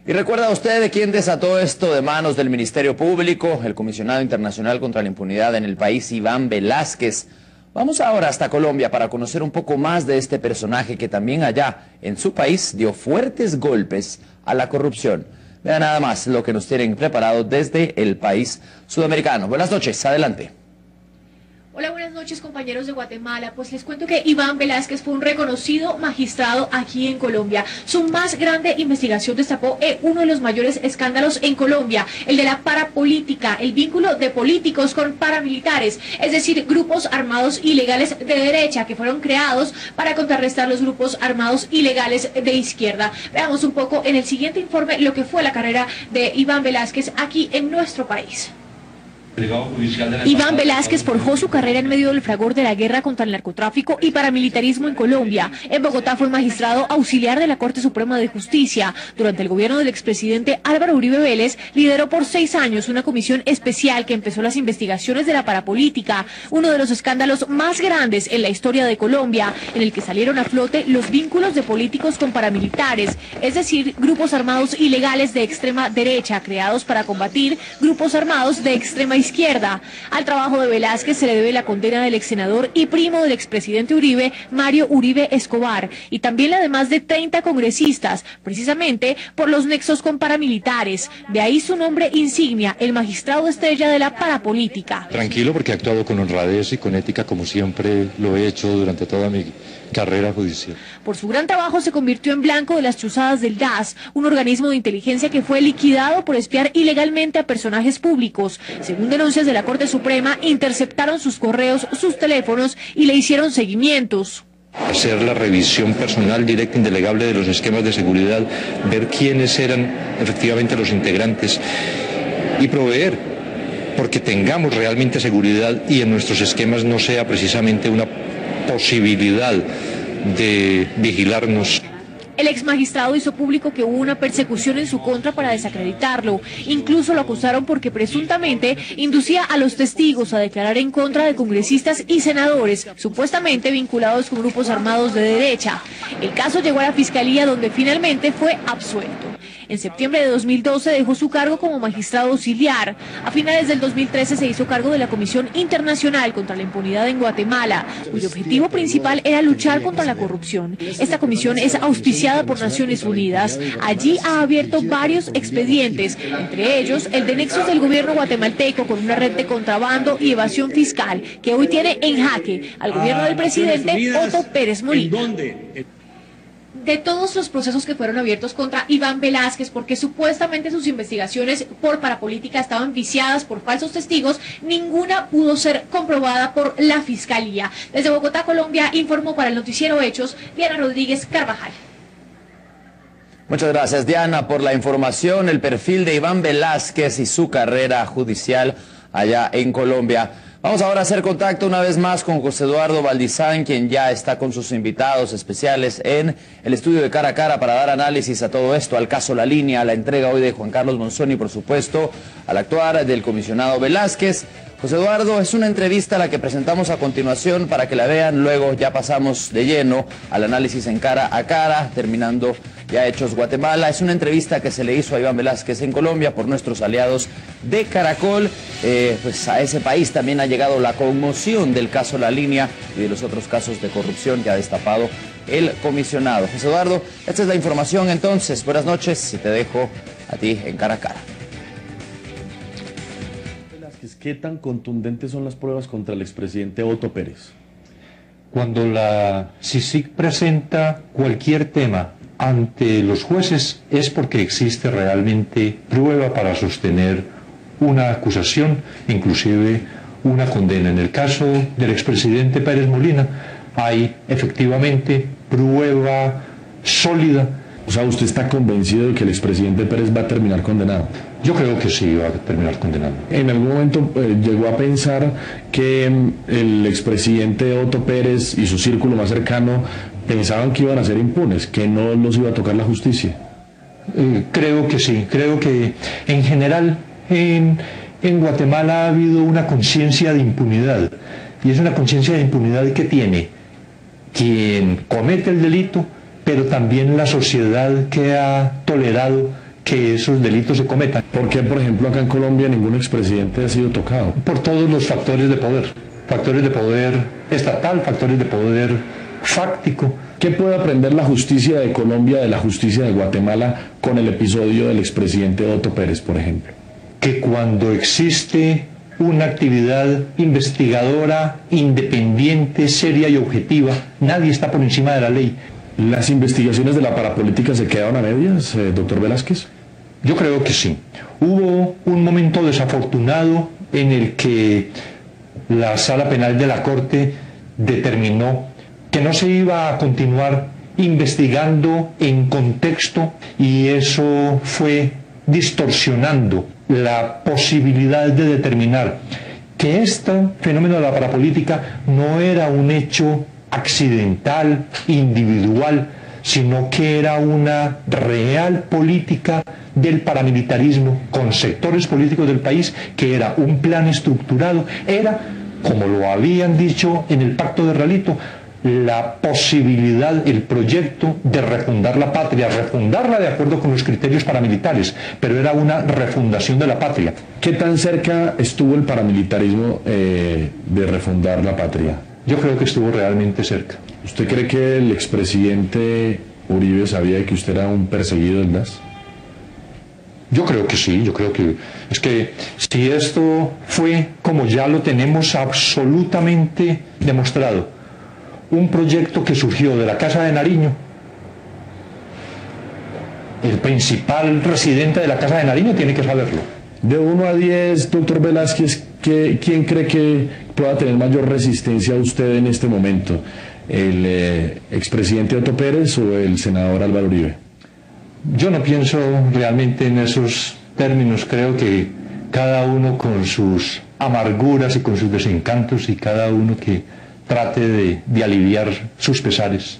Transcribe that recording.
¿Y recuerda usted de quién desató esto de manos del Ministerio Público? El comisionado internacional contra la impunidad en el país, Iván Velásquez. Vamos ahora hasta Colombia para conocer un poco más de este personaje que también allá en su país dio fuertes golpes a la corrupción. Vean nada más lo que nos tienen preparado desde el país sudamericano. Buenas noches, adelante. Hola, buenas noches, compañeros de Guatemala. Pues les cuento que Iván Velásquez fue un reconocido magistrado aquí en Colombia. Su más grande investigación destapó uno de los mayores escándalos en Colombia, el de la parapolítica, el vínculo de políticos con paramilitares, es decir, grupos armados ilegales de derecha que fueron creados para contrarrestar los grupos armados ilegales de izquierda. Veamos un poco en el siguiente informe lo que fue la carrera de Iván Velásquez aquí en nuestro país. Iván Velásquez forjó su carrera en medio del fragor de la guerra contra el narcotráfico y paramilitarismo en Colombia. En Bogotá fue magistrado auxiliar de la Corte Suprema de Justicia. Durante el gobierno del expresidente Álvaro Uribe Vélez, lideró por 6 años una comisión especial que empezó las investigaciones de la parapolítica, uno de los escándalos más grandes en la historia de Colombia, en el que salieron a flote los vínculos de políticos con paramilitares, es decir, grupos armados ilegales de extrema derecha, creados para combatir grupos armados de extrema izquierda. Al trabajo de Velásquez se le debe la condena del exsenador y primo del expresidente Uribe, Mario Uribe Escobar, y también la de más de 30 congresistas, precisamente por los nexos con paramilitares. De ahí su nombre insignia, el magistrado estrella de la parapolítica. Tranquilo, porque he actuado con honradez y con ética como siempre lo he hecho durante toda mi carrera judicial. Por su gran trabajo se convirtió en blanco de las chuzadas del DAS, un organismo de inteligencia que fue liquidado por espiar ilegalmente a personajes públicos. Según denuncias de la Corte Suprema, interceptaron sus correos, sus teléfonos y le hicieron seguimientos. Hacer la revisión personal directa e indelegable de los esquemas de seguridad, ver quiénes eran efectivamente los integrantes y proveer, porque tengamos realmente seguridad y en nuestros esquemas no sea precisamente una posibilidad de vigilarnos. El ex magistrado hizo público que hubo una persecución en su contra para desacreditarlo. Incluso lo acusaron porque presuntamente inducía a los testigos a declarar en contra de congresistas y senadores, supuestamente vinculados con grupos armados de derecha. El caso llegó a la fiscalía, donde finalmente fue absuelto. En septiembre de 2012 dejó su cargo como magistrado auxiliar. A finales del 2013 se hizo cargo de la Comisión Internacional contra la Impunidad en Guatemala, cuyo objetivo principal era luchar contra la corrupción. Esta comisión es auspiciada por Naciones Unidas. Allí ha abierto varios expedientes, entre ellos el de nexos del gobierno guatemalteco con una red de contrabando y evasión fiscal, que hoy tiene en jaque al gobierno del presidente Otto Pérez Molina. De todos los procesos que fueron abiertos contra Iván Velásquez, porque supuestamente sus investigaciones por parapolítica estaban viciadas por falsos testigos, ninguna pudo ser comprobada por la Fiscalía. Desde Bogotá, Colombia, informó para el noticiero Hechos, Diana Rodríguez Carvajal. Muchas gracias, Diana, por la información, el perfil de Iván Velásquez y su carrera judicial allá en Colombia. Vamos ahora a hacer contacto una vez más con José Eduardo Valdizán, quien ya está con sus invitados especiales en el estudio de Cara a Cara para dar análisis a todo esto, al caso La Línea, a la entrega hoy de Juan Carlos Monzón y, por supuesto, al actuar del comisionado Velásquez. José Eduardo, es una entrevista a la que presentamos a continuación para que la vean, luego ya pasamos de lleno al análisis en Cara a Cara, terminando ya Hechos Guatemala. Es una entrevista que se le hizo a Iván Velásquez en Colombia por nuestros aliados de Caracol. Pues a ese país también ha llegado la conmoción del caso La Línea y de los otros casos de corrupción que ha destapado el comisionado. José Eduardo, esta es la información entonces. Buenas noches y te dejo a ti en Cara a Cara. ¿Qué tan contundentes son las pruebas contra el expresidente Otto Pérez? Cuando la CICIG presenta cualquier tema ante los jueces es porque existe realmente prueba para sostener una acusación, inclusive una condena. En el caso del expresidente Pérez Molina hay efectivamente prueba sólida. O sea, ¿usted está convencido de que el expresidente Pérez va a terminar condenado? Yo creo que sí va a terminar condenado. ¿En algún momento llegó a pensar que el expresidente Otto Pérez y su círculo más cercano pensaban que iban a ser impunes, que no los iba a tocar la justicia? Creo que sí, creo que en general en Guatemala ha habido una conciencia de impunidad, y es una conciencia de impunidad que tiene quien comete el delito, pero también la sociedad que ha tolerado que esos delitos se cometan. ¿Por qué, por ejemplo, acá en Colombia ningún expresidente ha sido tocado? Por todos los factores de poder estatal, factores de poder fáctico. ¿Qué puede aprender la justicia de Colombia de la justicia de Guatemala con el episodio del expresidente Otto Pérez, por ejemplo? Que cuando existe una actividad investigadora independiente, seria y objetiva, nadie está por encima de la ley. ¿Las investigaciones de la parapolítica se quedaron a medias, doctor Velázquez? Yo creo que sí. Hubo un momento desafortunado en el que la Sala Penal de la Corte determinó que no se iba a continuar investigando en contexto, y eso fue distorsionando la posibilidad de determinar que este fenómeno de la parapolítica no era un hecho accidental, individual, sino que era una real política del paramilitarismo con sectores políticos del país, que era un plan estructurado, era, como lo habían dicho en el Pacto de Ralito, la posibilidad, el proyecto de refundar la patria, refundarla de acuerdo con los criterios paramilitares, pero era una refundación de la patria. ¿Qué tan cerca estuvo el paramilitarismo de refundar la patria? Yo creo que estuvo realmente cerca. ¿Usted cree que el expresidente Uribe sabía que usted era un perseguido del DAS? Yo creo que sí, yo creo que... Es que si esto fue, como ya lo tenemos absolutamente demostrado, un proyecto que surgió de la Casa de Nariño, el principal residente de la Casa de Nariño tiene que saberlo. De 1 a 10, doctor Velázquez, ¿quién cree que pueda tener mayor resistencia a usted en este momento? ¿El expresidente Otto Pérez o el senador Álvaro Uribe? Yo no pienso realmente en esos términos. Creo que cada uno con sus amarguras y con sus desencantos, y cada uno que trate de aliviar sus pesares.